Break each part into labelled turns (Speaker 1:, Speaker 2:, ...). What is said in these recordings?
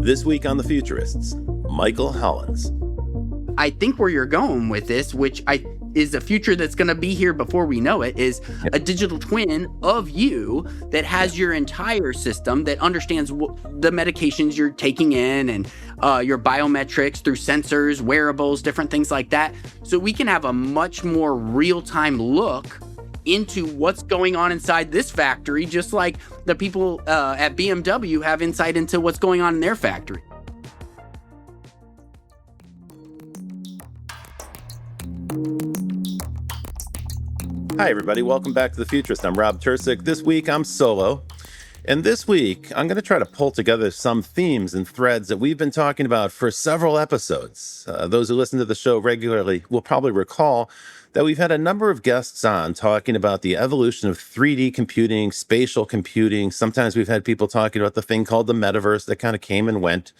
Speaker 1: This week on The Futurists, Michael Hollins.
Speaker 2: I think where you're going with this, which is a future that's going to be here before we know it, is a digital twin of you that has your entire system that understands the medications you're taking in and your biometrics through sensors, wearables, different things like that. So we can have a much more real-time look into what's going on inside this factory, just like the people at BMW have insight into what's going on in their factory.
Speaker 1: Hi, everybody. Welcome back to The Futurist. I'm Rob Tersick. This week, I'm solo. And this week, I'm going to try to pull together some themes and threads that we've been talking about for several episodes. Those who listen to the show regularly will probably recall that we've had a number of guests on talking about the evolution of 3D computing, spatial computing. Sometimes we've had people talking about the thing called the metaverse that kind of came and went.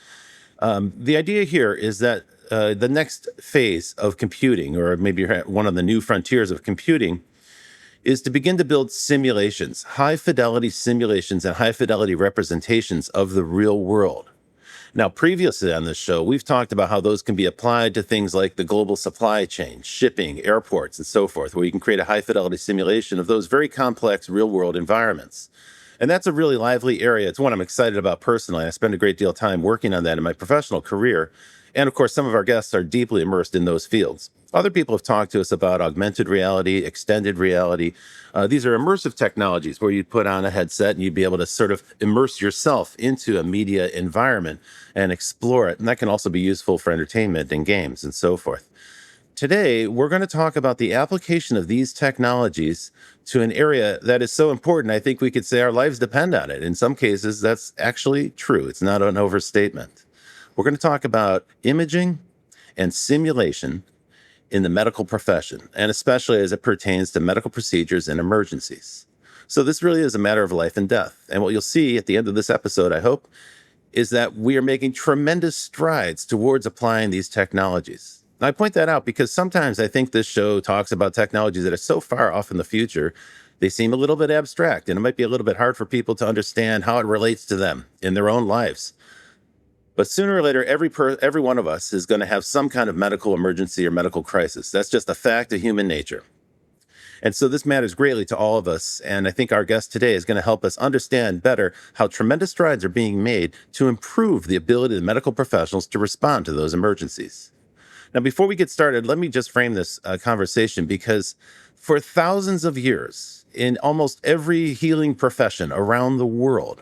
Speaker 1: The idea here is that the next phase of computing, or maybe one of the new frontiers of computing, is to begin to build simulations, high-fidelity simulations and high-fidelity representations of the real world. Now, previously on this show, we've talked about how those can be applied to things like the global supply chain, shipping, airports, and so forth, where you can create a high-fidelity simulation of those very complex real-world environments. And that's a really lively area. It's one I'm excited about personally. I spend a great deal of time working on that in my professional career. And of course, some of our guests are deeply immersed in those fields. Other people have talked to us about augmented reality, extended reality. These are immersive technologies where you'd put on a headset and you'd be able to sort of immerse yourself into a media environment and explore it. And that can also be useful for entertainment and games and so forth. Today, we're going to talk about the application of these technologies to an area that is so important, I think we could say our lives depend on it. In some cases, that's actually true. It's not an overstatement. We're going to talk about imaging and simulation in the medical profession, and especially as it pertains to medical procedures and emergencies. So this really is a matter of life and death. And what you'll see at the end of this episode, I hope, is that we are making tremendous strides towards applying these technologies. I point that out because sometimes I think this show talks about technologies that are so far off in the future, they seem a little bit abstract, and it might be a little bit hard for people to understand how it relates to them in their own lives. But sooner or later, every one of us is going to have some kind of medical emergency or medical crisis. That's just a fact of human nature. And so this matters greatly to all of us, and I think our guest today is going to help us understand better how tremendous strides are being made to improve the ability of medical professionals to respond to those emergencies. Now, before we get started, let me just frame this conversation, because for thousands of years, in almost every healing profession around the world,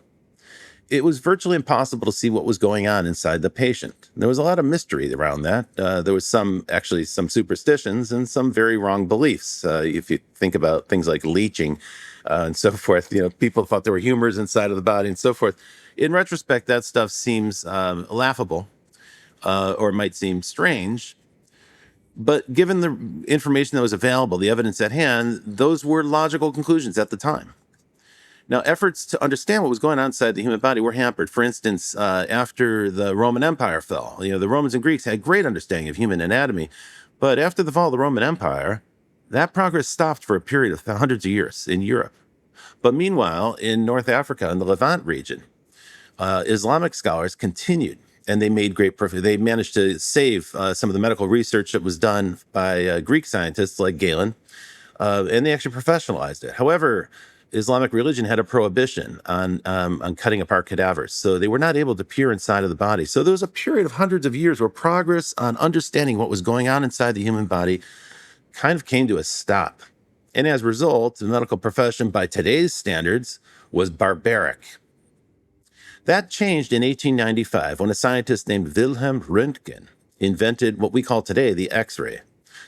Speaker 1: it was virtually impossible to see what was going on inside the patient. There was a lot of mystery around that. There was some superstitions and some very wrong beliefs. If you think about things like leeching and so forth, people thought there were humors inside of the body and so forth. In retrospect, that stuff seems laughable or might seem strange. But given the information that was available, the evidence at hand, those were logical conclusions at the time. Now, efforts to understand what was going on inside the human body were hampered. For instance, after the Roman Empire fell, the Romans and Greeks had great understanding of human anatomy. But after the fall of the Roman Empire, that progress stopped for a period of hundreds of years in Europe. But meanwhile, in North Africa and the Levant region, Islamic scholars continued. And they made great progress. They managed to save some of the medical research that was done by Greek scientists like Galen, and they actually professionalized it. However, Islamic religion had a prohibition on cutting apart cadavers, so they were not able to peer inside of the body. So there was a period of hundreds of years where progress on understanding what was going on inside the human body kind of came to a stop. And as a result, the medical profession, by today's standards, was barbaric. That changed in 1895 when a scientist named Wilhelm Röntgen invented what we call today the X-ray.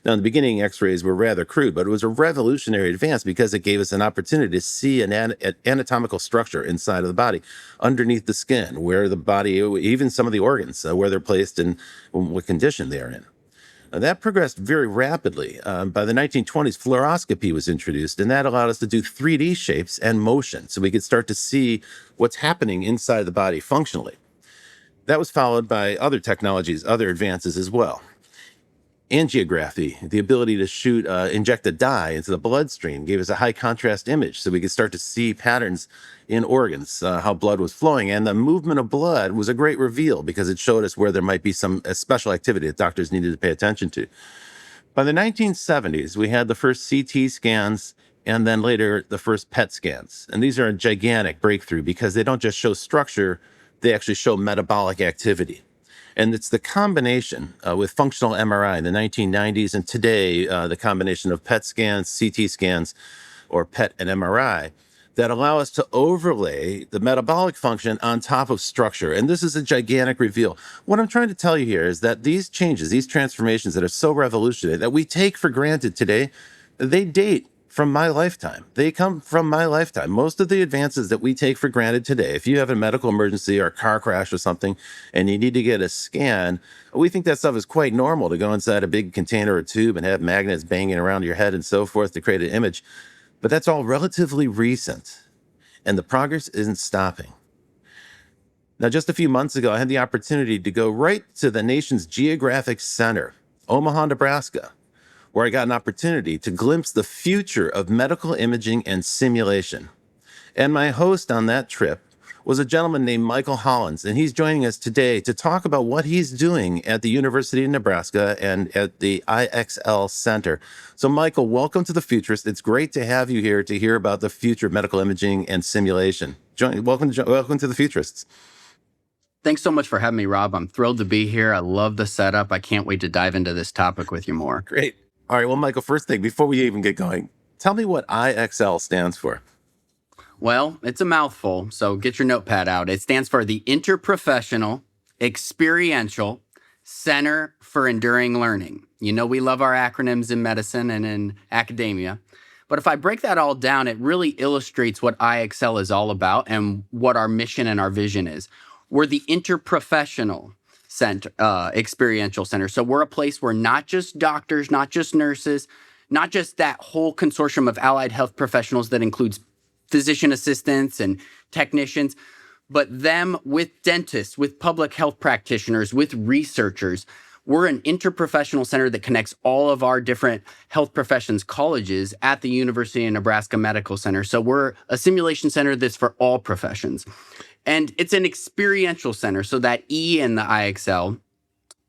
Speaker 1: Now, in the beginning, X-rays were rather crude, but it was a revolutionary advance because it gave us an opportunity to see an anatomical structure inside of the body, underneath the skin, where the body, even some of the organs, where they're placed and what condition they're in. That progressed very rapidly. By the 1920s, fluoroscopy was introduced, and that allowed us to do 3D shapes and motion, so we could start to see what's happening inside the body functionally. That was followed by other technologies, other advances as well. angiography, the ability to inject a dye into the bloodstream, gave us a high contrast image so we could start to see patterns in organs, how blood was flowing. And the movement of blood was a great reveal because it showed us where there might be some special activity that doctors needed to pay attention to. By the 1970s, we had the first CT scans and then later the first PET scans. And these are a gigantic breakthrough because they don't just show structure, they actually show metabolic activity. And it's the combination with functional MRI in the 1990s and today, the combination of PET scans, CT scans, or PET and MRI that allow us to overlay the metabolic function on top of structure. And this is a gigantic reveal. What I'm trying to tell you here is that these changes, these transformations that are so revolutionary that we take for granted today, they date from my lifetime. They come from my lifetime. Most of the advances that we take for granted today, if you have a medical emergency or a car crash or something and you need to get a scan, we think that stuff is quite normal to go inside a big container or tube and have magnets banging around your head and so forth to create an image. But that's all relatively recent, and the progress isn't stopping. Now, just a few months ago, I had the opportunity to go right to the nation's geographic center, Omaha, Nebraska, where I got an opportunity to glimpse the future of medical imaging and simulation. And my host on that trip was a gentleman named Michael Hollins, and he's joining us today to talk about what he's doing at the University of Nebraska and at the iEXCEL Center. So, Michael, welcome to the Futurists. It's great to have you here to hear about the future of medical imaging and simulation. Welcome to the Futurists.
Speaker 2: Thanks so much for having me, Rob. I'm thrilled to be here. I love the setup. I can't wait to dive into this topic with you more.
Speaker 1: Great. All right. Well, Michael, first thing, before we even get going, tell me what iEXCEL stands for.
Speaker 2: Well, it's a mouthful, so get your notepad out. It stands for the Interprofessional Experiential Center for Enduring Learning. You know, we love our acronyms in medicine and in academia. But if I break that all down, it really illustrates what iEXCEL is all about and what our mission and our vision is. We're the interprofessional center, experiential center. So we're a place where not just doctors, not just nurses, not just that whole consortium of allied health professionals that includes physician assistants and technicians, but them with dentists, with public health practitioners, with researchers. We're an interprofessional center that connects all of our different health professions colleges at the University of Nebraska Medical Center. So we're a simulation center that's for all professions. And it's an experiential center. So that E in the iEXCEL,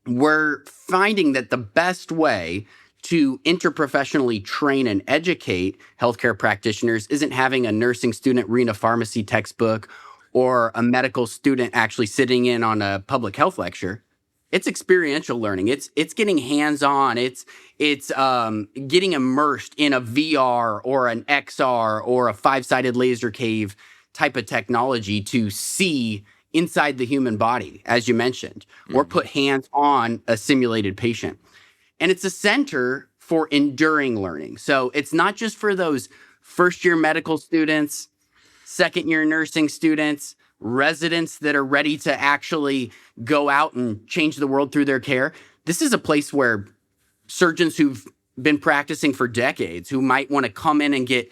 Speaker 2: we're finding that the best way to interprofessionally train and educate healthcare practitioners isn't having a nursing student read a pharmacy textbook or a medical student actually sitting in on a public health lecture. It's experiential learning. It's getting hands-on. It's getting immersed in a VR or an XR or a five-sided laser cave type of technology to see inside the human body, as you mentioned, or put hands on a simulated patient. And it's a center for enduring learning. So it's not just for those first-year medical students, second-year nursing students, residents that are ready to actually go out and change the world through their care. This is a place where surgeons who've been practicing for decades, who might want to come in and get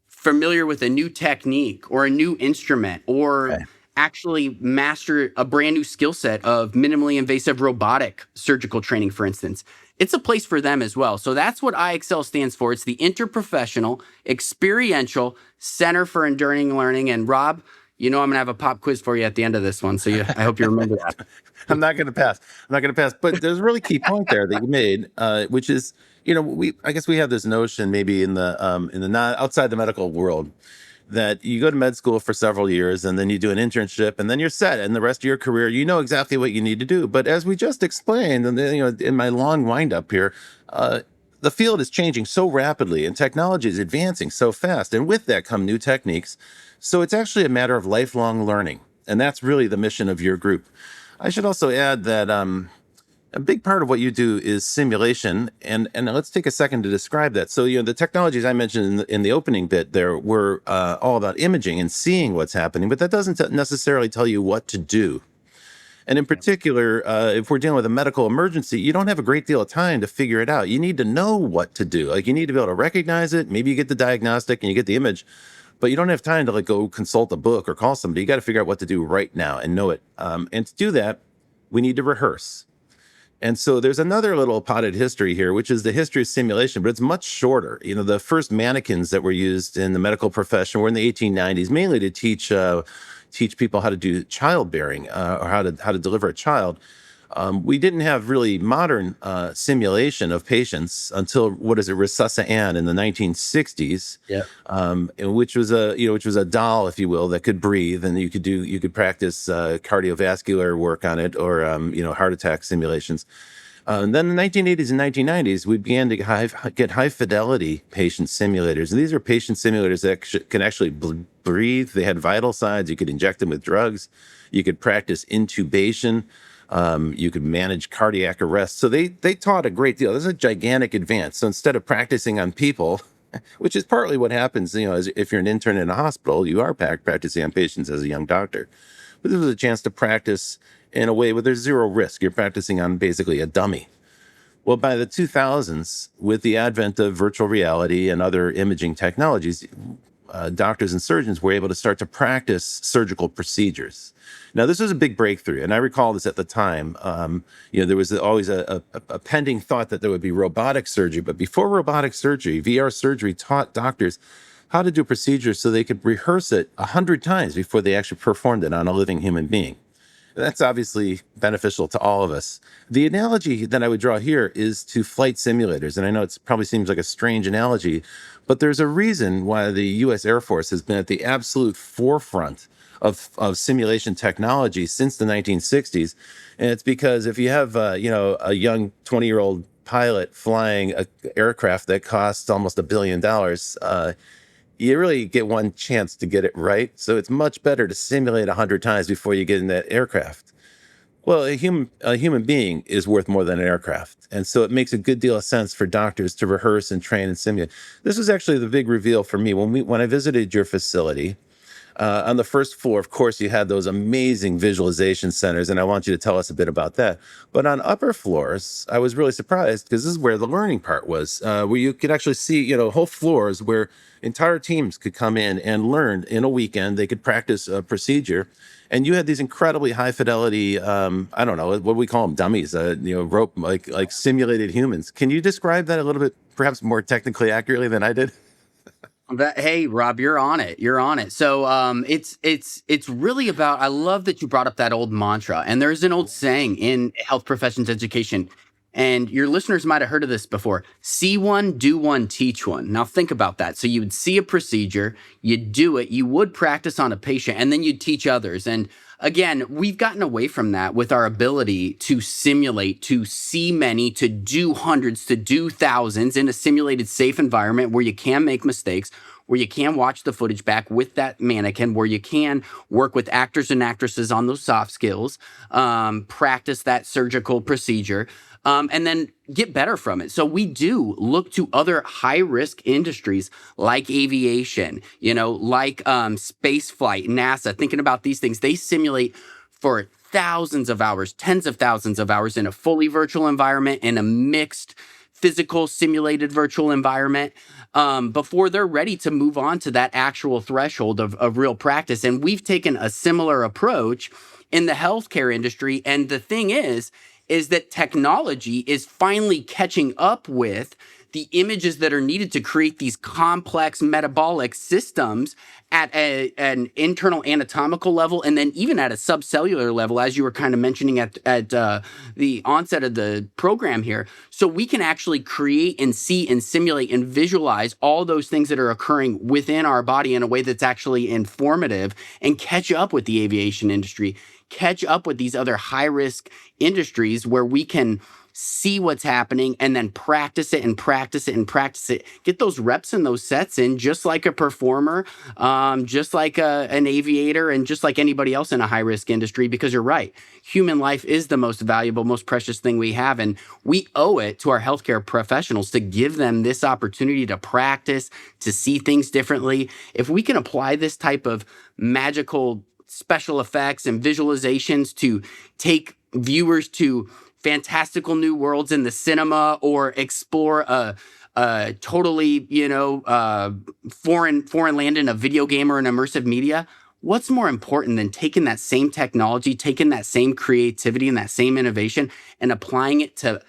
Speaker 2: familiar with a new technique or a new instrument or actually master a brand new skill set of minimally invasive robotic surgical training, for instance. It's a place for them as well. So that's what iEXCEL stands for. It's the Interprofessional Experiential Center for Enduring Learning. And Rob, you know I'm going to have a pop quiz for you at the end of this one. So I hope you remember that.
Speaker 1: I'm not going to pass. But there's a really key point there that you made, which is, I guess we have this notion maybe in the not outside the medical world that you go to med school for several years and then you do an internship and then you're set, and the rest of your career, you know exactly what you need to do. But as we just explained, and in my long wind up here, the field is changing so rapidly and technology is advancing so fast. And with that come new techniques. So it's actually a matter of lifelong learning. And that's really the mission of your group. I should also add that a big part of what you do is simulation. And let's take a second to describe that. So, the technologies I mentioned in the opening bit there were all about imaging and seeing what's happening, but that doesn't necessarily tell you what to do. And in particular, if we're dealing with a medical emergency, you don't have a great deal of time to figure it out. You need to know what to do. Like, you need to be able to recognize it. Maybe you get the diagnostic and you get the image, but you don't have time to go consult a book or call somebody. You got to figure out what to do right now and know it. And to do that, we need to rehearse. And so there's another little potted history here, which is the history of simulation, but it's much shorter. The first mannequins that were used in the medical profession were in the 1890s, mainly to teach people how to do childbearing, or how to deliver a child. We didn't have really modern simulation of patients until, what is it, Resuscitation in the 1960s,
Speaker 2: Yeah.
Speaker 1: which was a doll, if you will, that could breathe, and you could practice cardiovascular work on it, or heart attack simulations. And then in the 1980s and 1990s, we began to get high fidelity patient simulators. And these are patient simulators that can actually breathe. They had vital signs. You could inject them with drugs. You could practice intubation. You could manage cardiac arrest. So they taught a great deal. This is a gigantic advance. So instead of practicing on people, which is partly what happens, if you're an intern in a hospital, you are practicing on patients as a young doctor. But this was a chance to practice in a way where there's zero risk. You're practicing on basically a dummy. Well, by the 2000s, with the advent of virtual reality and other imaging technologies, doctors and surgeons were able to start to practice surgical procedures. Now, this was a big breakthrough, and I recall this at the time. There was always a pending thought that there would be robotic surgery, but before robotic surgery, VR surgery taught doctors how to do procedures so they could rehearse it 100 times before they actually performed it on a living human being. That's obviously beneficial to all of us. The analogy that I would draw here is to flight simulators. And I know it probably seems like a strange analogy, but there's a reason why the U.S. Air Force has been at the absolute forefront of simulation technology since the 1960s. And it's because if you have, a young 20-year-old pilot flying an aircraft that costs almost $1 billion, you really get one chance to get it right. So it's much better to simulate 100 times before you get in that aircraft. Well, a human being is worth more than an aircraft. And so it makes a good deal of sense for doctors to rehearse and train and simulate. This was actually the big reveal for me when I visited your facility. On the first floor, of course, you had those amazing visualization centers, and I want you to tell us a bit about that. But on upper floors, I was really surprised because this is where the learning part was, where you could actually see, whole floors where entire teams could come in and learn in a weekend. They could practice a procedure, and you had these incredibly high fidelity, I don't know, what do we call them, dummies, rope, like simulated humans. Can you describe that a little bit, perhaps more technically accurately than I did?
Speaker 2: Hey, Rob, you're on it. You're on it. So it's really about, I love that you brought up that old mantra. And there's an old saying in health professions education, and your listeners might have heard of this before: see one, do one, teach one. Now think about that. So you would see a procedure, you'd do it, you would practice on a patient, and then you'd teach others. And again, we've gotten away from that with our ability to simulate, to see many, to do hundreds, to do thousands in a simulated safe environment where you can make mistakes, where you can watch the footage back with that mannequin, where you can work with actors and actresses on those soft skills, practice that surgical procedure, and then get better from it. So we do look to other high-risk industries like aviation, like space flight, NASA, thinking about these things. They simulate for thousands of hours, tens of thousands of hours in a fully virtual environment, in a mixed physical simulated virtual environment, before they're ready to move on to that actual threshold of real practice. And we've taken a similar approach in the healthcare industry. And the thing is that technology is finally catching up with the images that are needed to create these complex metabolic systems at an internal anatomical level, and then even at a subcellular level, as you were kind of mentioning at the onset of the program here. So we can actually create and see and simulate and visualize all those things that are occurring within our body in a way that's actually informative, and catch up with the aviation industry, catch up with these other high-risk industries where we can see what's happening and then practice it and practice it and practice it. Get those reps and those sets in, just like a performer, just like an aviator, and just like anybody else in a high-risk industry, because you're right. Human life is the most valuable, most precious thing we have, and we owe it to our healthcare professionals to give them this opportunity to practice, to see things differently. If we can apply this type of magical special effects and visualizations to take viewers to fantastical new worlds in the cinema, or explore a totally, foreign land in a video game or an immersive media, what's more important than taking that same technology, taking that same creativity and that same innovation and applying it to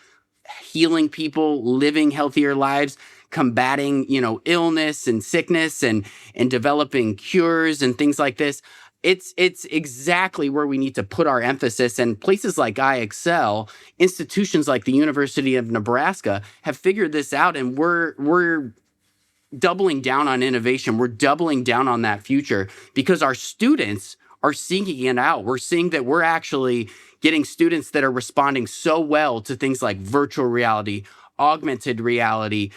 Speaker 2: healing people, living healthier lives, combating, illness and sickness and developing cures and things like this. It's exactly where we need to put our emphasis. And places like iEXCEL, institutions like the University of Nebraska have figured this out, and we're doubling down on innovation. We're doubling down on that future because our students are seeking it out. We're seeing that we're actually getting students that are responding so well to things like virtual reality, augmented reality,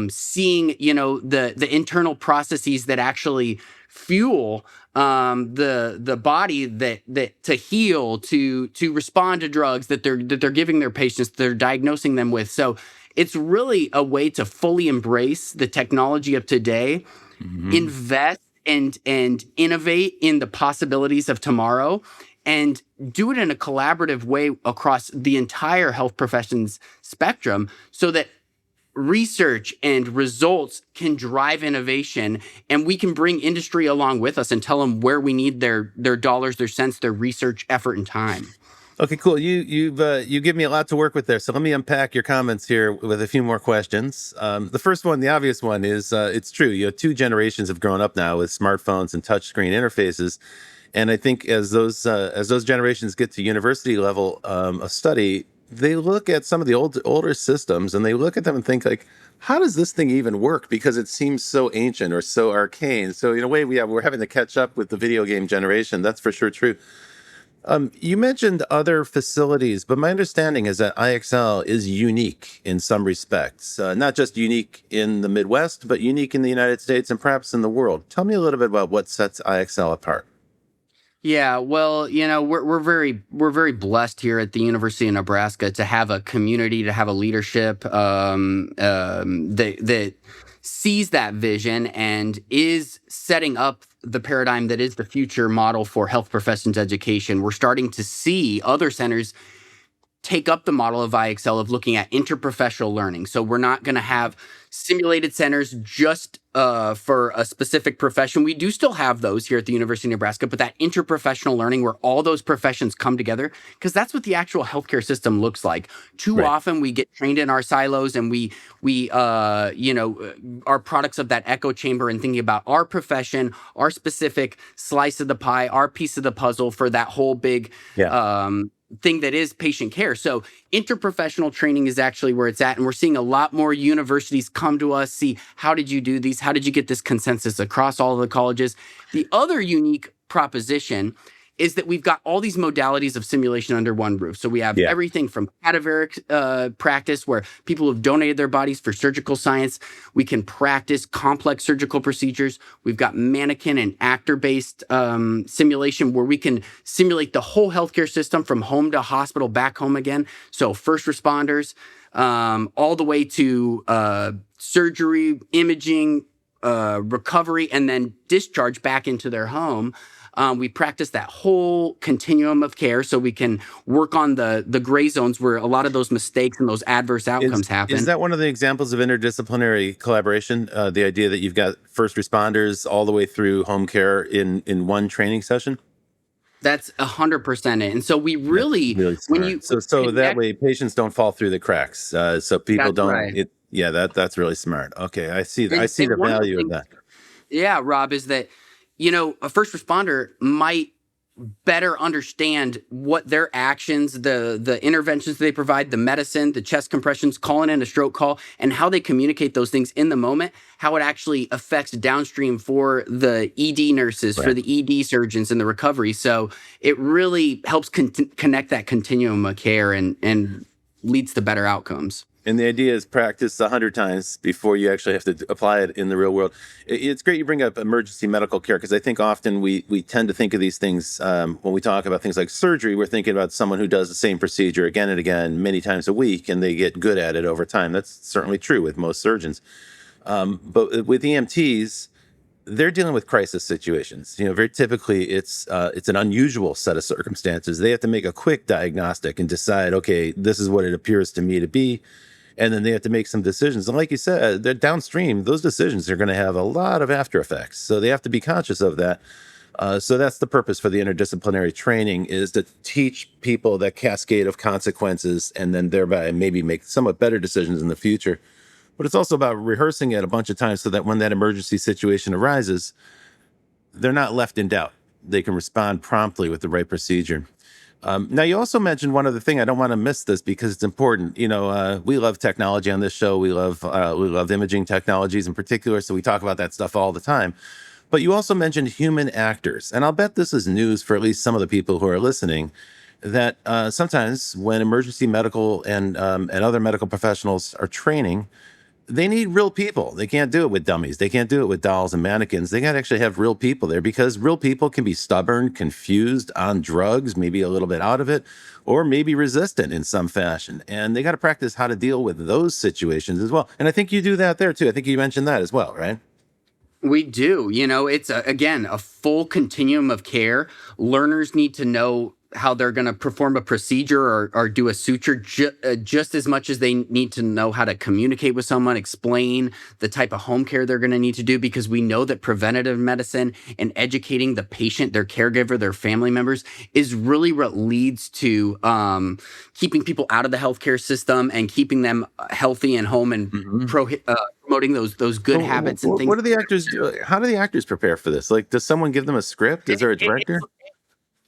Speaker 2: seeing, the internal processes that actually fuel the body that to heal, to respond to drugs that they're giving their patients, they're diagnosing them with. So it's really a way to fully embrace the technology of today, invest and innovate in the possibilities of tomorrow, and do it in a collaborative way across the entire health professions spectrum so that research and results can drive innovation, and we can bring industry along with us and tell them where we need their dollars, their cents, their research effort and time.
Speaker 1: Okay, cool. You give me a lot to work with there. So let me unpack your comments here with a few more questions. The first one, the obvious one, is it's true. Two generations have grown up now with smartphones and touchscreen interfaces, and I think as those generations get to university level of study, they look at some of the older systems and they look at them and think like, how does this thing even work? Because it seems so ancient or so arcane. So in a way, we're having to catch up with the video game generation. That's for sure true. You mentioned other facilities, but my understanding is that iEXCEL is unique in some respects, not just unique in the Midwest, but unique in the United States and perhaps in the world. Tell me a little bit about what sets iEXCEL apart.
Speaker 2: Yeah, well, we're very blessed here at the University of Nebraska to have a community, to have a leadership that sees that vision and is setting up the paradigm that is the future model for health professions education. We're starting to see other centers take up the model of iEXCEL of looking at interprofessional learning. So we're not going to have simulated centers just for a specific profession. We do still have those here at the University of Nebraska, but that interprofessional learning where all those professions come together, because that's what the actual healthcare system looks like. Too often we get trained in our silos and we are products of that echo chamber and thinking about our profession, our specific slice of the pie, our piece of the puzzle for that whole big thing that is patient care. So interprofessional training is actually where it's at. And we're seeing a lot more universities come to us, see, how did you do these? How did you get this consensus across all of the colleges? The other unique proposition is that we've got all these modalities of simulation under one roof. So we have everything from cadaveric practice, where people have donated their bodies for surgical science. We can practice complex surgical procedures. We've got mannequin and actor-based simulation, where we can simulate the whole healthcare system from home to hospital, back home again. So first responders, all the way to surgery, imaging, recovery, and then discharge back into their home. We practice that whole continuum of care so we can work on the gray zones where a lot of those mistakes and those adverse outcomes happen.
Speaker 1: Is that one of the examples of interdisciplinary collaboration? The idea that you've got first responders all the way through home care in one training session?
Speaker 2: That's 100% it. And so we really
Speaker 1: when you so that way patients don't fall through the cracks. So people don't. Right. That's really smart. Okay, I see that. I see the value of that.
Speaker 2: Yeah, Rob, is that a first responder might better understand what their actions, the interventions they provide, the medicine, the chest compressions, calling in a stroke call, and how they communicate those things in the moment, how it actually affects downstream for the ED nurses, for the ED surgeons in the recovery. So it really helps connect that continuum of care and leads to better outcomes.
Speaker 1: And the idea is practice 100 times before you actually have to apply it in the real world. It's great you bring up emergency medical care, because I think often we tend to think of these things when we talk about things like surgery. We're thinking about someone who does the same procedure again and again, many times a week, and they get good at it over time. That's certainly true with most surgeons. But with EMTs, they're dealing with crisis situations. Very typically it's an unusual set of circumstances. They have to make a quick diagnostic and decide, okay, this is what it appears to me to be. And then they have to make some decisions. And like you said, they're downstream. Those decisions are going to have a lot of after effects. So they have to be conscious of that. So that's the purpose for the interdisciplinary training, is to teach people that cascade of consequences and then thereby maybe make somewhat better decisions in the future. But it's also about rehearsing it a bunch of times so that when that emergency situation arises, they're not left in doubt. They can respond promptly with the right procedure. Now, you also mentioned one other thing. I don't want to miss this because it's important. We love technology on this show. We love imaging technologies in particular, so we talk about that stuff all the time. But you also mentioned human actors, and I'll bet this is news for at least some of the people who are listening. That sometimes when emergency medical and other medical professionals are training, they need real people. They can't do it with dummies. They can't do it with dolls and mannequins. They got to actually have real people there, because real people can be stubborn, confused, on drugs, maybe a little bit out of it, or maybe resistant in some fashion. And they got to practice how to deal with those situations as well. And I think you do that there too. I think you mentioned that as well, right?
Speaker 2: We do. It's again a full continuum of care. Learners need to know how they're going to perform a procedure or do a suture just as much as they need to know how to communicate with someone, explain the type of home care they're going to need to do, because we know that preventative medicine and educating the patient, their caregiver, their family members is really what leads to keeping people out of the healthcare system and keeping them healthy and home and promoting those good habits and things.
Speaker 1: What do the actors do? How do the actors prepare for this? Like, does someone give them a script? Is there a director?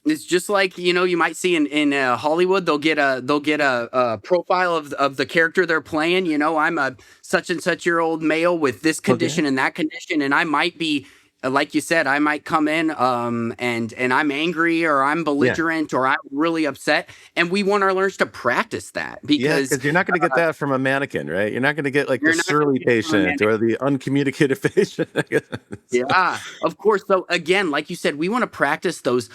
Speaker 2: It's just like, you might see in Hollywood, they'll get a profile of the character they're playing. I'm a such and such year old male with this condition and that condition, and I might be, like you said, I might come in and I'm angry, or I'm belligerent, or I'm really upset, and we want our learners to practice that, because
Speaker 1: you're not going to get that from a mannequin, right? You're not going to get like the surly patient or the uncommunicative patient.
Speaker 2: Yeah, of course. So again, like you said, we want to practice those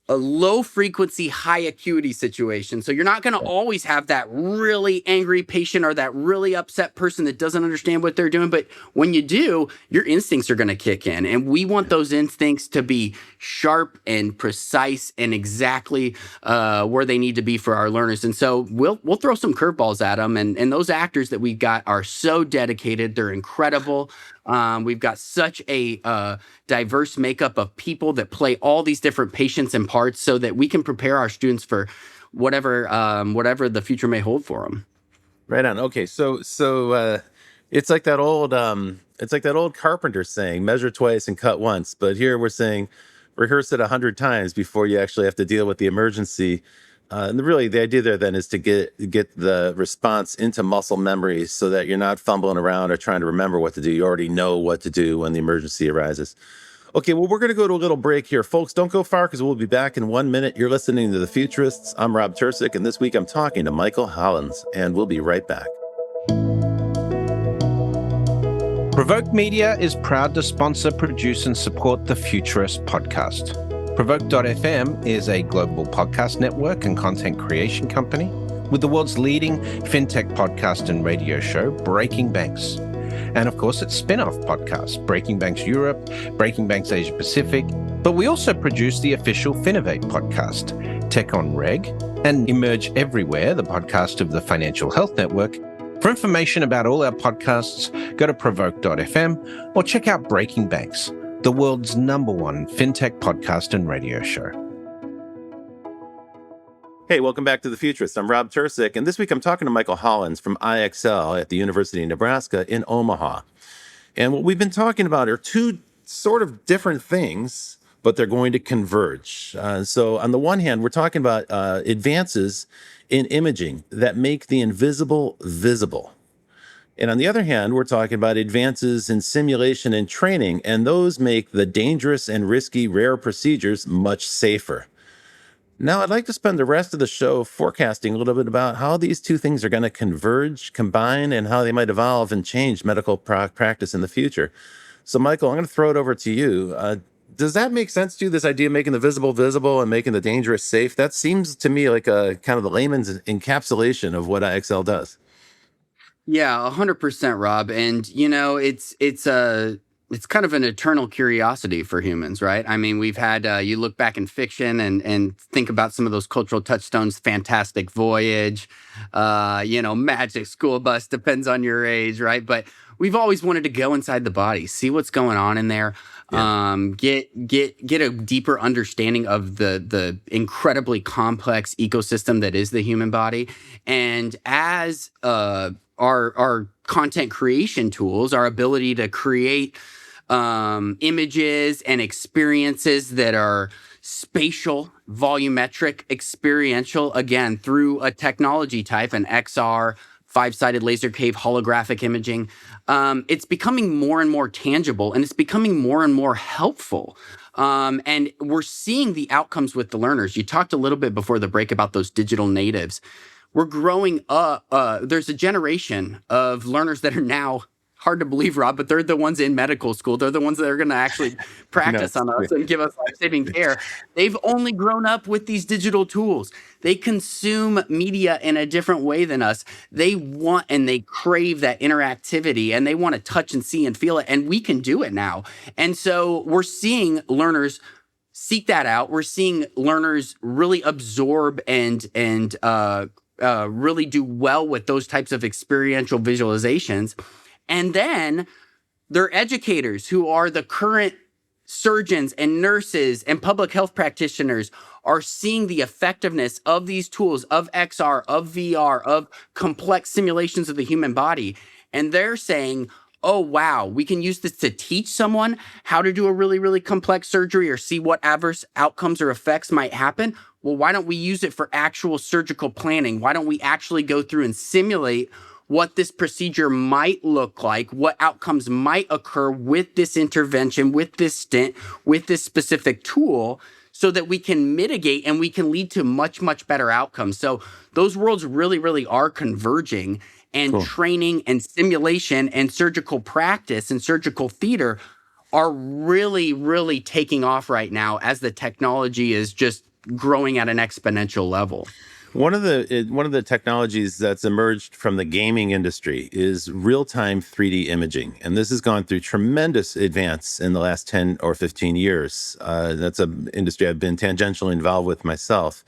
Speaker 2: a low frequency, high acuity situation. So you're not going to always have that really angry patient or that really upset person that doesn't understand what they're doing. But when you do, your instincts are going to kick in. And we want those instincts to be sharp and precise and exactly where they need to be for our learners. And so we'll throw some curveballs at them. And those actors that we've got are so dedicated. They're incredible. We've got such a diverse makeup of people that play all these different patients and parts, so that we can prepare our students for whatever the future may hold for them.
Speaker 1: Right on. Okay, so it's like that old carpenter saying, "Measure twice and cut once." But here we're saying, rehearse it 100 times before you actually have to deal with the emergency. And really, the idea there then is to get the response into muscle memory, so that you're not fumbling around or trying to remember what to do. You already know what to do when the emergency arises. Okay, well, we're going to go to a little break here. Folks, don't go far, because we'll be back in 1 minute. You're listening to The Futurists. I'm Rob Tersick, and this week I'm talking to Michael Hollins, and we'll be right back.
Speaker 3: Provoke Media is proud to sponsor, produce, and support the Futurist podcast. Provoke.fm is a global podcast network and content creation company with the world's leading fintech podcast and radio show, Breaking Banks. And of course, its spin-off podcast, Breaking Banks Europe, Breaking Banks Asia Pacific. But we also produce the official Finovate podcast, Tech on Reg, and Emerge Everywhere, the podcast of the Financial Health Network. For information about all our podcasts, go to provoke.fm or check out Breaking Banks, the world's #1 fintech podcast and radio show.
Speaker 1: Hey, welcome back to The Futurists. I'm Rob Tersick, and this week I'm talking to Michael Hollins from iEXCEL at the University of Nebraska in Omaha. And what we've been talking about are two sort of different things, but they're going to converge. So on the one hand, we're talking about advances in imaging that make the invisible visible. And on the other hand, we're talking about advances in simulation and training, and those make the dangerous and risky rare procedures much safer. Now, I'd like to spend the rest of the show forecasting a little bit about how these two things are going to converge, combine, and how they might evolve and change medical practice in the future. So, Michael, I'm going to throw it over to you. Does that make sense to you, this idea of making the visible visible and making the dangerous safe? That seems to me like a kind of the layman's encapsulation of what iEXCEL does.
Speaker 2: Yeah, 100%, Rob. And it's kind of an eternal curiosity for humans, right? I mean, we've had you look back in fiction and think about some of those cultural touchstones, Fantastic Voyage, Magic School Bus, depends on your age, right? But we've always wanted to go inside the body, see what's going on in there. get a deeper understanding of the incredibly complex ecosystem that is the human body. And as our content creation tools, our ability to create images and experiences that are spatial, volumetric, experiential, again, through a technology type, an XR, five-sided laser cave holographic imaging. It's becoming more and more tangible, and it's becoming more and more helpful. And we're seeing the outcomes with the learners. You talked a little bit before the break about those digital natives. We're growing up. There's a generation of learners that are now, hard to believe, Rob, but they're the ones in medical school. They're the ones that are going to actually practice on us and give us life-saving care. They've only grown up with these digital tools. They consume media in a different way than us. They want and they crave that interactivity, and they want to touch and see and feel it. And we can do it now. And so we're seeing learners seek that out. We're seeing learners really absorb and really do well with those types of experiential visualizations. And then they're educators who are the current surgeons and nurses and public health practitioners are seeing the effectiveness of these tools, of XR, of VR, of complex simulations of the human body. And they're saying, oh, wow, we can use this to teach someone how to do a really, really complex surgery or see what adverse outcomes or effects might happen. Well, why don't we use it for actual surgical planning? Why don't we actually go through and simulate what this procedure might look like, what outcomes might occur with this intervention, with this stent, with this specific tool, so that we can mitigate and we can lead to much, much better outcomes. So those worlds really, really are converging, and cool. Training and simulation and surgical practice and surgical theater are really, really taking off right now as the technology is just growing at an exponential level.
Speaker 1: One of the technologies that's emerged from the gaming industry is real-time 3D imaging, and this has gone through tremendous advance in the last 10 or 15 years. That's an industry I've been tangentially involved with myself.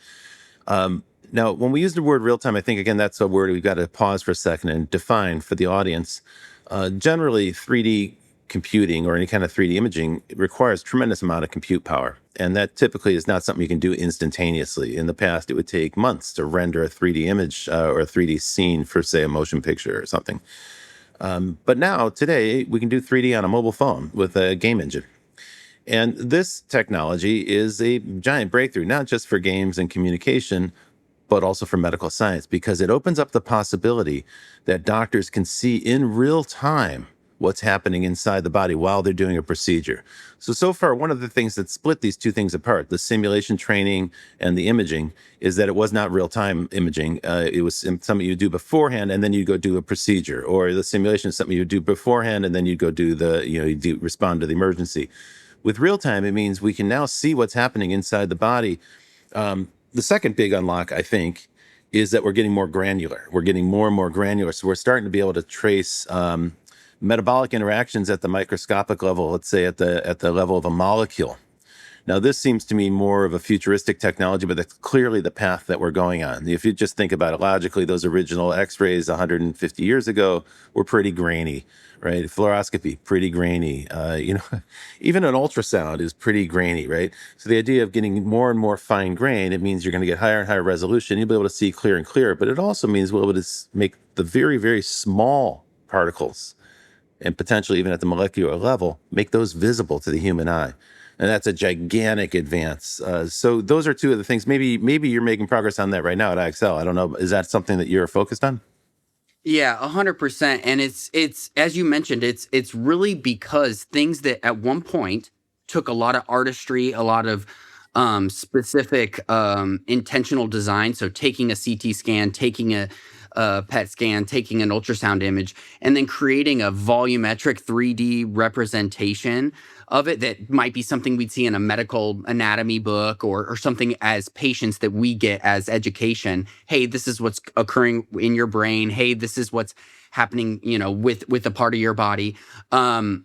Speaker 1: Now, when we use the word real-time, I think, again, that's a word we've got to pause for a second and define for the audience. Generally, 3D computing or any kind of 3D imaging requires tremendous amount of compute power. And that typically is not something you can do instantaneously. In the past, it would take months to render a 3D image or a 3D scene for, say, a motion picture or something. But now, today, we can do 3D on a mobile phone with a game engine. And this technology is a giant breakthrough, not just for games and communication, but also for medical science, because it opens up the possibility that doctors can see in real time what's happening inside the body while they're doing a procedure. So far, one of the things that split these two things apart, the simulation training and the imaging, is that it was not real-time imaging. It was something you do beforehand, and then you go do a procedure. Or the simulation is something you do beforehand, and then you go do respond to the emergency. With real-time, it means we can now see what's happening inside the body. The second big unlock, I think, is that we're getting more granular. We're getting more and more granular. So we're starting to be able to trace metabolic interactions at the microscopic level, let's say at the level of a molecule. Now, this seems to me more of a futuristic technology, but that's clearly the path that we're going on. If you just think about it logically, those original X-rays 150 years ago were pretty grainy, right? Fluoroscopy, pretty grainy. Even an ultrasound is pretty grainy, right? So the idea of getting more and more fine grain, it means you're going to get higher and higher resolution. You'll be able to see clear and clearer, but it also means we'll be able to make the very, very small particles, and potentially even at the molecular level, make those visible to the human eye. And that's a gigantic advance. So those are two of the things. Maybe you're making progress on that right now at iEXCEL. I don't know. Is that something that you're focused on?
Speaker 2: Yeah, 100%. And it's as you mentioned, it's really because things that at one point took a lot of artistry, a lot of specific intentional design. So taking a CT scan, taking a PET scan, taking an ultrasound image, and then creating a volumetric 3D representation of it that might be something we'd see in a medical anatomy book or something as patients that we get as education. Hey, this is what's occurring in your brain. Hey, this is what's happening, with a part of your body.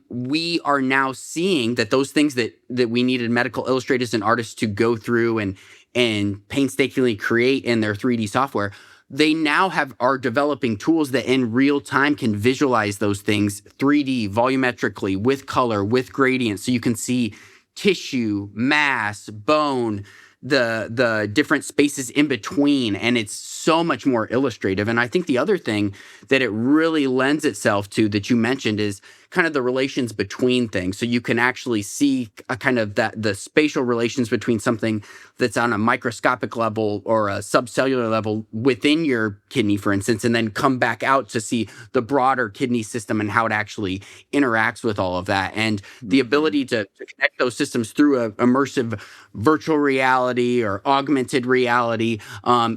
Speaker 2: We are now seeing that those things that we needed medical illustrators and artists to go through and painstakingly create in their 3D software, they now are developing tools that in real time can visualize those things 3D, volumetrically, with color, with gradient, so you can see tissue, mass, bone, the different spaces in between, and it's so much more illustrative. And I think the other thing that it really lends itself to that you mentioned is kind of the relations between things. So you can actually see a kind of the spatial relations between something that's on a microscopic level or a subcellular level within your kidney, for instance, and then come back out to see the broader kidney system and how it actually interacts with all of that. And the ability to connect those systems through a immersive virtual reality or augmented reality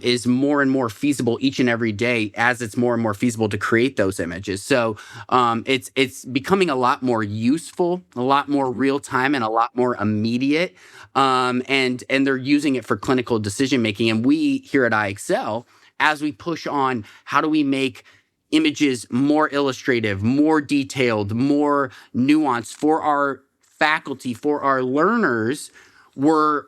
Speaker 2: is more and more feasible each and every day as it's more and more feasible to create those images. So it's becoming a lot more useful, a lot more real time, and a lot more immediate. And they're using it for clinical decision making. And we here at iEXCEL, as we push on how do we make images more illustrative, more detailed, more nuanced for our faculty, for our learners, we're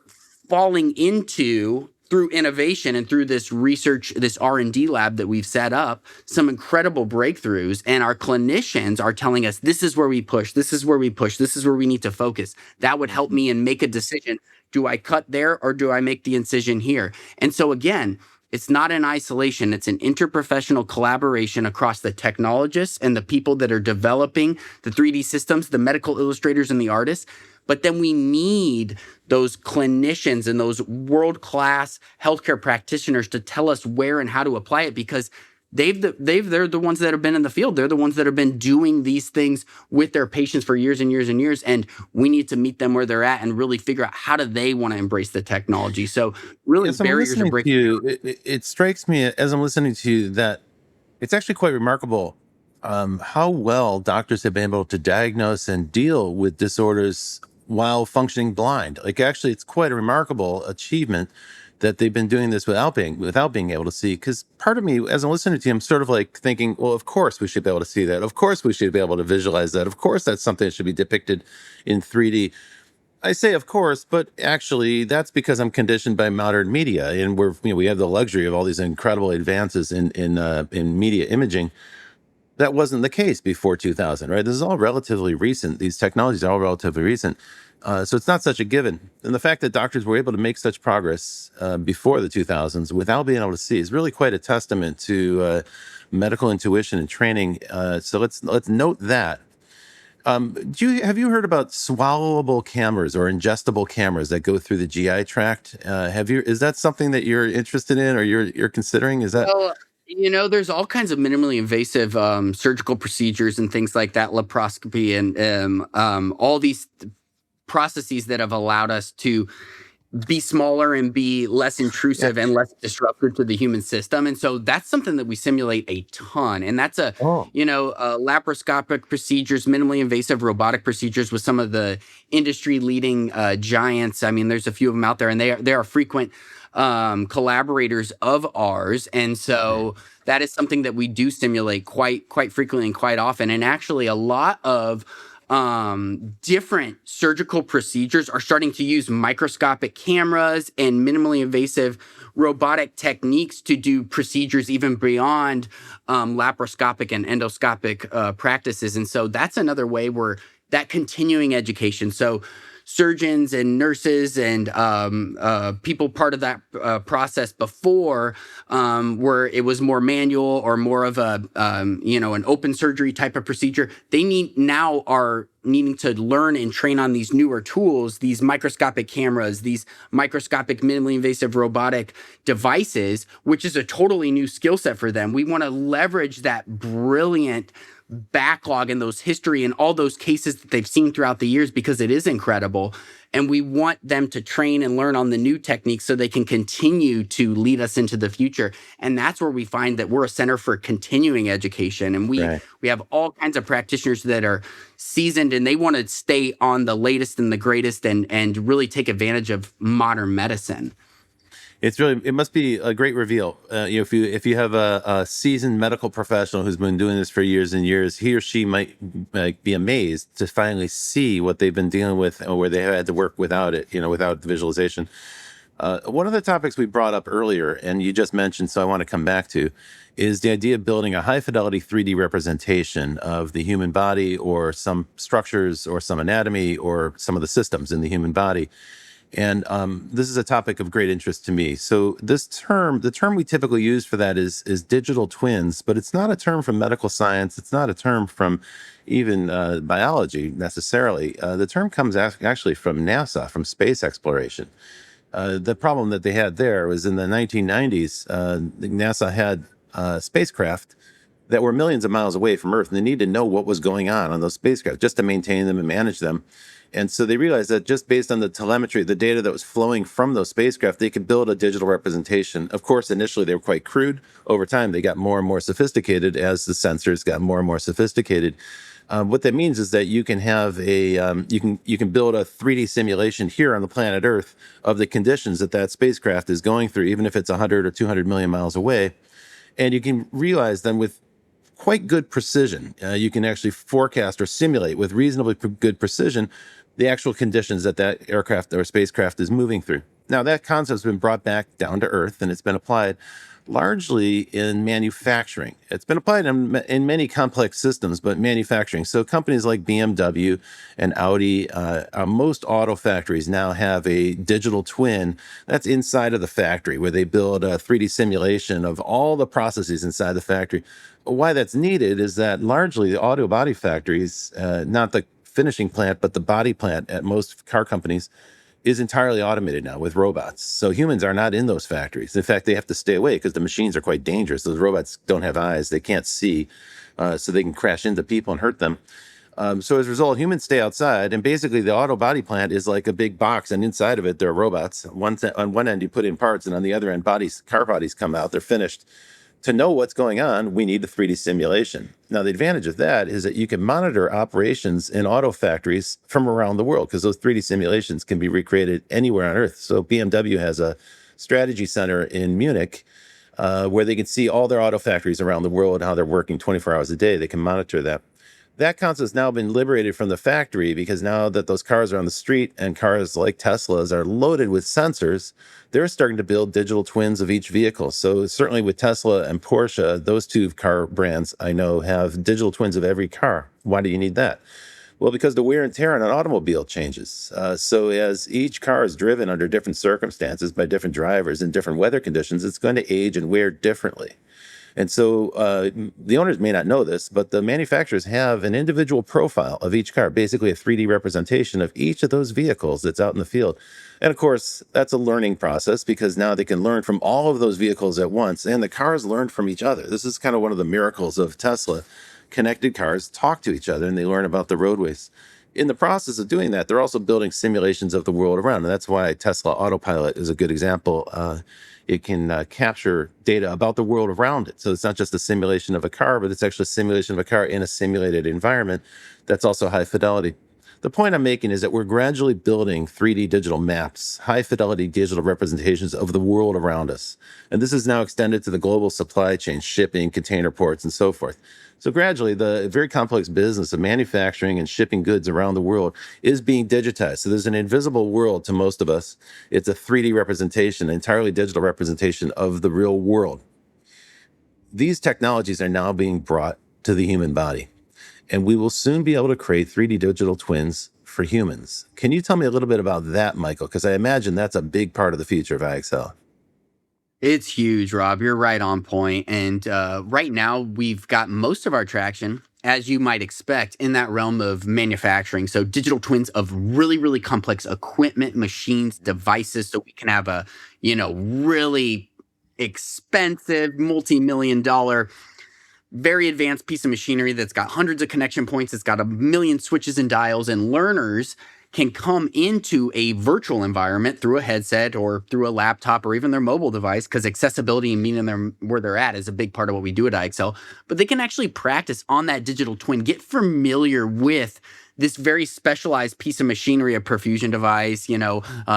Speaker 2: falling into, through innovation and through this research, this R&D lab that we've set up, some incredible breakthroughs. And our clinicians are telling us, this is where we push, this is where we push, this is where we need to focus. That would help me and make a decision. Do I cut there or do I make the incision here? And so again, it's not in isolation. It's an interprofessional collaboration across the technologists and the people that are developing the 3D systems, the medical illustrators and the artists. But then we need those clinicians and those world-class healthcare practitioners to tell us where and how to apply it, because they're the ones that have been in the field. They're the ones that have been doing these things with their patients for years and years and years. And we need to meet them where they're at and really figure out how do they want to embrace the technology. So really, barriers are breaking.
Speaker 1: It strikes me as I'm listening to you that it's actually quite remarkable how well doctors have been able to diagnose and deal with disorders while functioning blind. Like, actually, it's quite a remarkable achievement that they've been doing this without being able to see. Because part of me, as I'm listening to you, I'm sort of like thinking, well, of course we should be able to see that. Of course we should be able to visualize that. Of course that's something that should be depicted in 3D. I say of course, but actually that's because I'm conditioned by modern media, and we have the luxury of all these incredible advances in media imaging. That wasn't the case before 2000, right? This is all relatively recent. These technologies are all relatively recent. So it's not such a given. And the fact that doctors were able to make such progress before the 2000s without being able to see is really quite a testament to medical intuition and training. So let's note that. Have you heard about swallowable cameras or ingestible cameras that go through the GI tract? Is that something that you're interested in or you're considering? Is that?
Speaker 2: Well, there's all kinds of minimally invasive surgical procedures and things like that, laparoscopy and all these processes that have allowed us to be smaller and be less intrusive and less disruptive to the human system. And so that's something that we simulate a ton. And that's laparoscopic procedures, minimally invasive robotic procedures with some of the industry leading giants. I mean, there's a few of them out there, and they are frequent collaborators of ours. And so that is something that we do simulate quite frequently and quite often. And actually a lot of different surgical procedures are starting to use microscopic cameras and minimally invasive robotic techniques to do procedures even beyond laparoscopic and endoscopic practices. And so that's another way where that continuing education. So surgeons and nurses and people part of that process before where it was more manual or more of an open surgery type of procedure, they are needing to learn and train on these newer tools, these microscopic cameras, these microscopic minimally invasive robotic devices, which is a totally new skill set for them. We want to leverage that brilliant backlog and those history and all those cases that they've seen throughout the years, because it is incredible. And we want them to train and learn on the new techniques so they can continue to lead us into the future. And that's where we find that we're a center for continuing education. And we have all kinds of practitioners that are seasoned and they want to stay on the latest and the greatest and really take advantage of modern medicine.
Speaker 1: It must be a great reveal. If you have a seasoned medical professional who's been doing this for years and years, he or she might be amazed to finally see what they've been dealing with or where they had to work without it, without the visualization. One of the topics we brought up earlier, and you just mentioned, so I want to come back to, is the idea of building a high fidelity 3D representation of the human body or some structures or some anatomy or some of the systems in the human body. And this is a topic of great interest to me. So the term we typically use for that is digital twins, but it's not a term from medical science. It's not a term from even biology necessarily. The term comes actually from NASA, from space exploration. The problem that they had there was in the 1990s, NASA had spacecraft that were millions of miles away from Earth, and they needed to know what was going on those spacecraft just to maintain them and manage them. And so they realized that just based on the telemetry, the data that was flowing from those spacecraft, they could build a digital representation. Of course, initially they were quite crude. Over time, they got more and more sophisticated as the sensors got more and more sophisticated. What that means is that you can have you can build a 3D simulation here on the planet Earth of the conditions that spacecraft is going through, even if it's 100 or 200 million miles away. And you can realize then with quite good precision, you can actually forecast or simulate with reasonably good precision the actual conditions that aircraft or spacecraft is moving through. Now, that concept has been brought back down to Earth, and it's been applied largely in manufacturing. It's been applied in many complex systems, but manufacturing. So companies like BMW and Audi, most auto factories now have a digital twin that's inside of the factory where they build a 3D simulation of all the processes inside the factory. Why that's needed is that largely the auto body factories, not the finishing plant, but the body plant at most car companies, is entirely automated now with robots. So humans are not in those factories. In fact, they have to stay away because the machines are quite dangerous. Those robots don't have eyes. They can't see, so they can crash into people and hurt them. So as a result, humans stay outside. And basically, the auto body plant is like a big box. And inside of it, there are robots. On one end, you put in parts. And on the other end, car bodies come out. They're finished. To know what's going on, we need the 3D simulation. Now, the advantage of that is that you can monitor operations in auto factories from around the world because those 3D simulations can be recreated anywhere on Earth. So BMW has a strategy center in Munich where they can see all their auto factories around the world, how they're working 24 hours a day. They can monitor that. That concept has now been liberated from the factory because now that those cars are on the street and cars like Tesla's are loaded with sensors, they're starting to build digital twins of each vehicle. So certainly with Tesla and Porsche, those two car brands I know have digital twins of every car. Why do you need that? Well, because the wear and tear on an automobile changes. So as each car is driven under different circumstances by different drivers in different weather conditions, it's going to age and wear differently. And so the owners may not know this, but the manufacturers have an individual profile of each car, basically a 3D representation of each of those vehicles that's out in the field. And of course, that's a learning process because now they can learn from all of those vehicles at once, and the cars learn from each other. This is kind of one of the miracles of Tesla. Connected cars talk to each other, and they learn about the roadways. In the process of doing that, they're also building simulations of the world around, and that's why Tesla Autopilot is a good example. It can capture data about the world around it. So it's not just a simulation of a car, but it's actually a simulation of a car in a simulated environment that's also high fidelity. The point I'm making is that we're gradually building 3D digital maps, high fidelity digital representations of the world around us. And this is now extended to the global supply chain, shipping, container ports, and so forth. So gradually, the very complex business of manufacturing and shipping goods around the world is being digitized. So there's an invisible world to most of us. It's a 3D representation, entirely digital representation of the real world. These technologies are now being brought to the human body, and we will soon be able to create 3D digital twins for humans. Can you tell me a little bit about that, Michael? Because I imagine that's a big part of the future of iEXCEL.
Speaker 2: It's huge, Rob. You're right on point. And right now, we've got most of our traction, as you might expect, in that realm of manufacturing. So digital twins of really, really complex equipment, machines, devices, so we can have a, really expensive, multi-million-dollar, very advanced piece of machinery that's got hundreds of connection points. It's got a million switches and dials, and learners can come into a virtual environment through a headset or through a laptop or even their mobile device, because accessibility and meeting them where they're at is a big part of what we do at iEXCEL. But they can actually practice on that digital twin, get familiar with this very specialized piece of machinery, a perfusion device,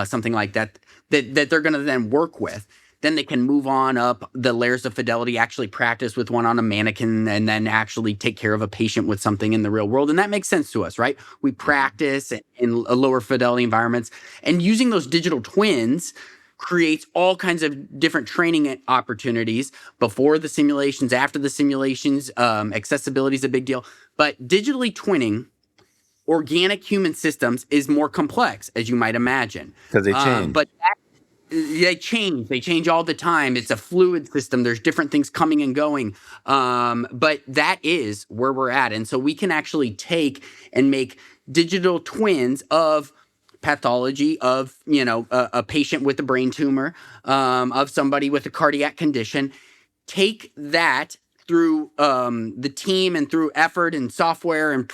Speaker 2: something like that they're going to then work with. Then they can move on up the layers of fidelity, actually practice with one on a mannequin, and then actually take care of a patient with something in the real world. And that makes sense to us, right? We practice in lower fidelity environments, and using those digital twins creates all kinds of different training opportunities before the simulations, after the simulations. Accessibility is a big deal. But digitally twinning organic human systems is more complex, as you might imagine.
Speaker 1: Because they change.
Speaker 2: They change. They change all the time. It's a fluid system. There's different things coming and going. But that is where we're at. And so we can actually take and make digital twins of pathology of, a patient with a brain tumor, of somebody with a cardiac condition, take that through the team and through effort and software and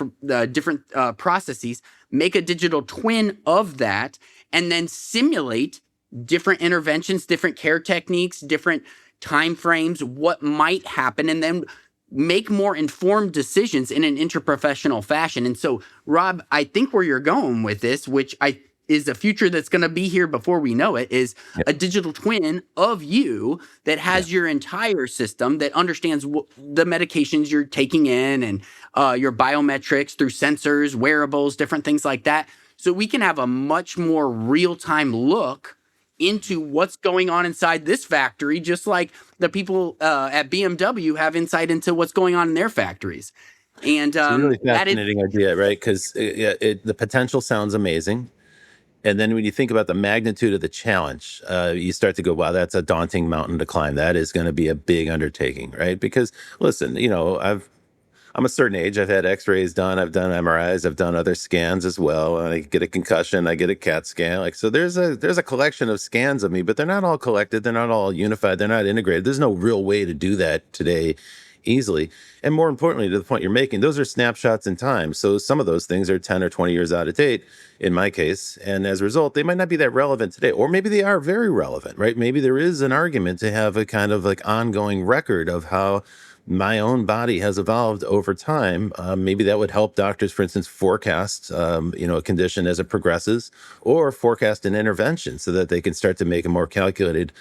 Speaker 2: different processes, make a digital twin of that, and then simulate different interventions, different care techniques, different time frames, what might happen, and then make more informed decisions in an interprofessional fashion. And so, Rob, I think where you're going with this, which is a future that's going to be here before we know it, is a digital twin of you that has your entire system, that understands the medications you're taking in and your biometrics through sensors, wearables, different things like that. So we can have a much more real-time look into what's going on inside this factory, just like the people at BMW have insight into what's going on in their factories. And
Speaker 1: it's a really fascinating idea, right? Because the potential sounds amazing. And then when you think about the magnitude of the challenge, you start to go, wow, that's a daunting mountain to climb. That is going to be a big undertaking, right? Because listen, I'm a certain age. I've had x-rays done. I've done MRIs. I've done other scans as well. I get a concussion. I get a CAT scan. So there's a collection of scans of me, but they're not all collected. They're not all unified. They're not integrated. There's no real way to do that today easily. And more importantly, to the point you're making, those are snapshots in time. So some of those things are 10 or 20 years out of date in my case. And as a result, they might not be that relevant today, or maybe they are very relevant, right? Maybe there is an argument to have a kind of like ongoing record of how my own body has evolved over time. Maybe that would help doctors, for instance, forecast, a condition as it progresses, or forecast an intervention so that they can start to make a more calculated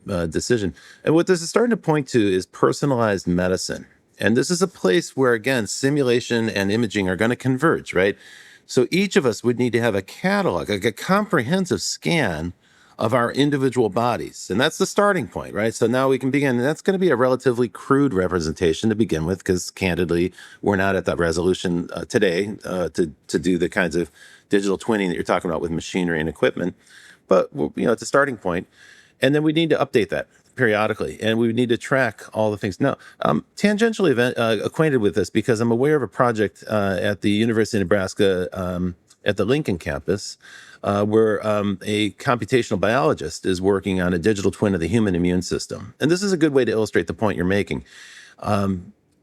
Speaker 1: decision. And what this is starting to point to is personalized medicine. And this is a place where, again, simulation and imaging are going to converge, right? So each of us would need to have a catalog, like a comprehensive scan of our individual bodies. And that's the starting point, right? So now we can begin. And that's going to be a relatively crude representation to begin with, because candidly, we're not at that resolution today to do the kinds of digital twinning that you're talking about with machinery and equipment. But, it's a starting point. And then we need to update that periodically, and we need to track all the things. Now, tangentially acquainted with this because I'm aware of a project at the University of Nebraska at the Lincoln campus, where a computational biologist is working on a digital twin of the human immune system. And this is a good way to illustrate the point you're making.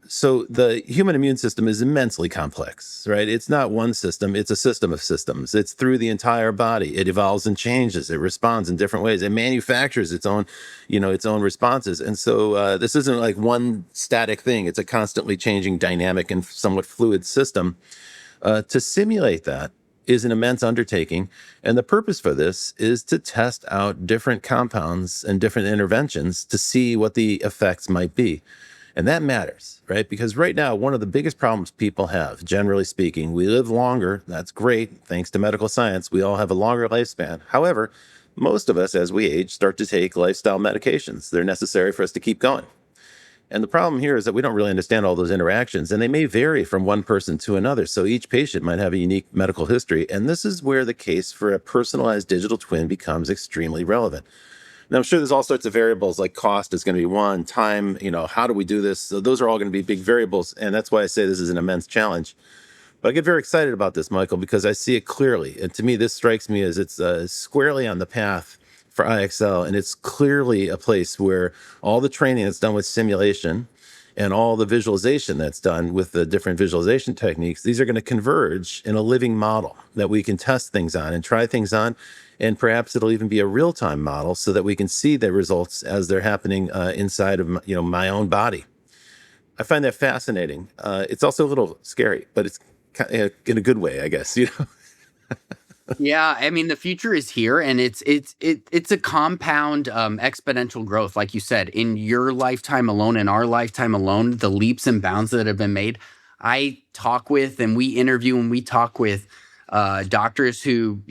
Speaker 1: So the human immune system is immensely complex, right? It's not one system, it's a system of systems. It's through the entire body. It evolves and changes. It responds in different ways. It manufactures its own responses. And so this isn't like one static thing. It's a constantly changing, dynamic, and somewhat fluid system. To simulate that is an immense undertaking. And the purpose for this is to test out different compounds and different interventions to see what the effects might be. And that matters, right? Because right now, one of the biggest problems people have, generally speaking, we live longer. That's great. Thanks to medical science, we all have a longer lifespan. However, most of us, as we age, start to take lifestyle medications. They're necessary for us to keep going. And the problem here is that we don't really understand all those interactions, and they may vary from one person to another. So each patient might have a unique medical history. And this is where the case for a personalized digital twin becomes extremely relevant. Now, I'm sure there's all sorts of variables, like cost is going to be one, time, how do we do this? So those are all going to be big variables. And that's why I say this is an immense challenge. But I get very excited about this, Michael, because I see it clearly. And to me, this strikes me as it's squarely on the path for iEXCEL. And it's clearly a place where all the training that's done with simulation and all the visualization that's done with the different visualization techniques, these are going to converge in a living model that we can test things on and try things on. And perhaps it'll even be a real-time model so that we can see the results as they're happening inside of my own body. I find that fascinating. It's also a little scary, but it's in a good way, I guess.
Speaker 2: Yeah, I mean, the future is here, and it's a compound exponential growth, like you said, in your lifetime alone, in our lifetime alone, the leaps and bounds that have been made. I talk with, and we interview, and we talk with doctors who,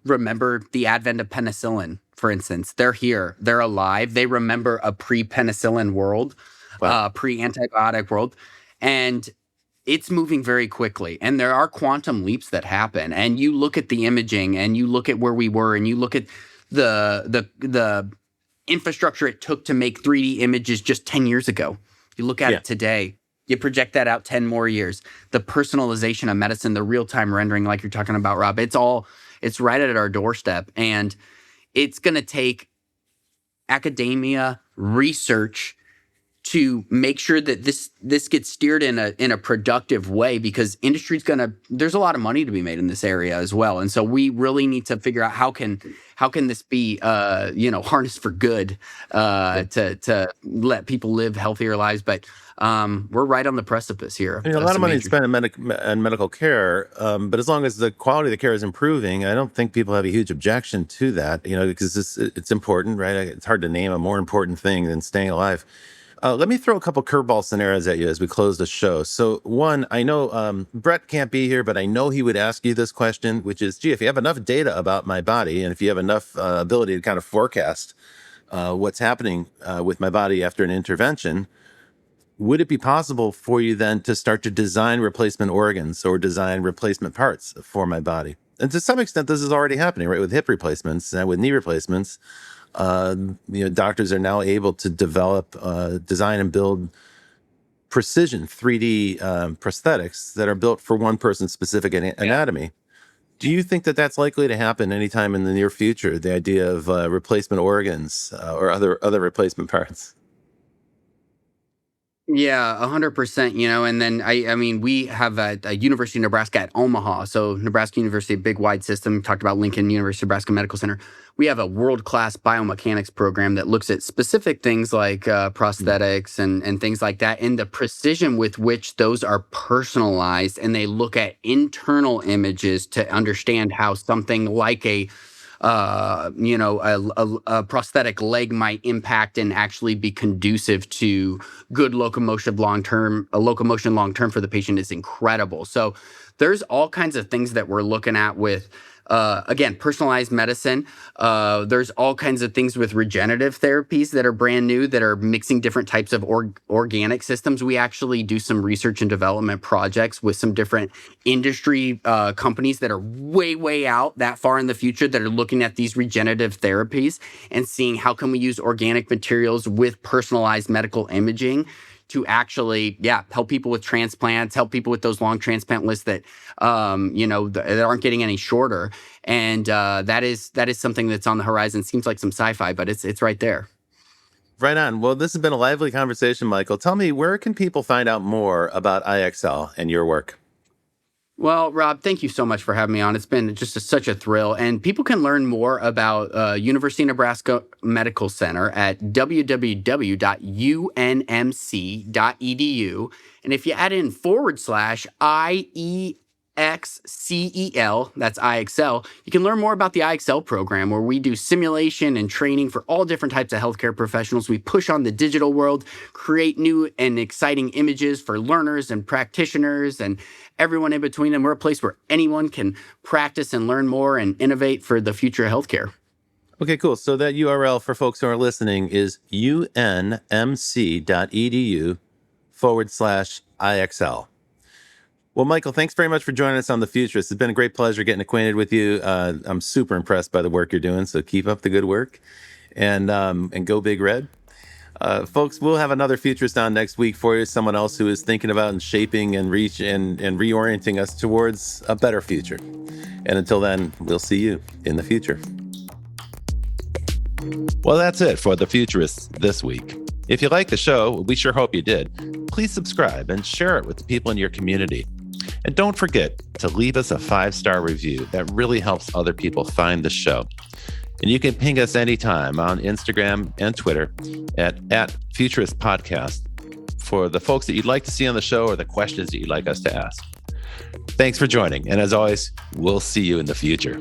Speaker 2: remember the advent of penicillin, for instance, they're here, they're alive. They remember a pre-penicillin world,
Speaker 1: Wow.
Speaker 2: pre-antibiotic world, and it's moving very quickly. And there are quantum leaps that happen. And you look at the imaging, and you look at where we were, and you look at the infrastructure it took to make 3D images just 10 years ago. You look at it today. You project that out 10 more years. The personalization of medicine, the real-time rendering, like you're talking about, Rob, it's right at our doorstep. And it's going to take academia, research to make sure that this gets steered in a productive way, because there's a lot of money to be made in this area as well. And so we really need to figure out how can this be harnessed for good, to let people live healthier lives. But we're right on the precipice here.
Speaker 1: I mean, a lot of money is spent in medical care, but as long as the quality of the care is improving, I don't think people have a huge objection to that, because it's important, right? It's hard to name a more important thing than staying alive. Let me throw a couple curveball scenarios at you as we close the show. So one, I know Brett can't be here, but I know he would ask you this question, which is, gee, if you have enough data about my body, and if you have enough ability to kind of forecast what's happening with my body after an intervention, would it be possible for you then to start to design replacement organs or design replacement parts for my body? And to some extent, this is already happening, right? With hip replacements and with knee replacements. Doctors are now able to develop, design and build precision 3D prosthetics that are built for one person's specific anatomy. Do you think that that's likely to happen anytime in the near future, the idea of replacement organs or other replacement parts?
Speaker 2: Yeah, 100%, and then I mean, we have a University of Nebraska at Omaha. So Nebraska University, a big wide system. Talked about Lincoln, University of Nebraska Medical Center. We have a world-class biomechanics program that looks at specific things like prosthetics and things like that, and the precision with which those are personalized. And they look at internal images to understand how something like a prosthetic leg might impact and actually be conducive to good locomotion long term for the patient is incredible. So there's all kinds of things that we're looking at with, again, personalized medicine. There's all kinds of things with regenerative therapies that are brand new, that are mixing different types of organic systems. We actually do some research and development projects with some different industry companies that are way out that far in the future, that are looking at these regenerative therapies and seeing how can we use organic materials with personalized medical imaging to actually, help people with transplants, help people with those long transplant lists that, that aren't getting any shorter. And that is something that's on the horizon. Seems like some sci-fi, but it's right there.
Speaker 1: Right on. Well, this has been a lively conversation, Michael. Tell me, where can people find out more about iEXCEL and your work?
Speaker 2: Well, Rob, thank you so much for having me on. It's been just such a thrill. And people can learn more about University of Nebraska Medical Center at www.unmc.edu. And if you add in /IEXCEL, that's iEXCEL, you can learn more about the iEXCEL program, where we do simulation and training for all different types of healthcare professionals. We push on the digital world, create new and exciting images for learners and practitioners and everyone in between. And we're a place where anyone can practice and learn more and innovate for the future of healthcare.
Speaker 1: Okay, cool. So that URL for folks who are listening is unmc.edu/iEXCEL. Well, Michael, thanks very much for joining us on The Futurists. It's been a great pleasure getting acquainted with you. I'm super impressed by the work you're doing, so keep up the good work, and go Big Red. Folks, we'll have another Futurist on next week for you, someone else who is thinking about and shaping and reorienting us towards a better future. And until then, we'll see you in the future. Well, that's it for The Futurists this week. If you like the show, we sure hope you did. Please subscribe and share it with the people in your community. And don't forget to leave us a 5-star review. That really helps other people find the show. And you can ping us anytime on Instagram and Twitter at Futurist Podcast for the folks that you'd like to see on the show or the questions that you'd like us to ask. Thanks for joining. And as always, we'll see you in the future.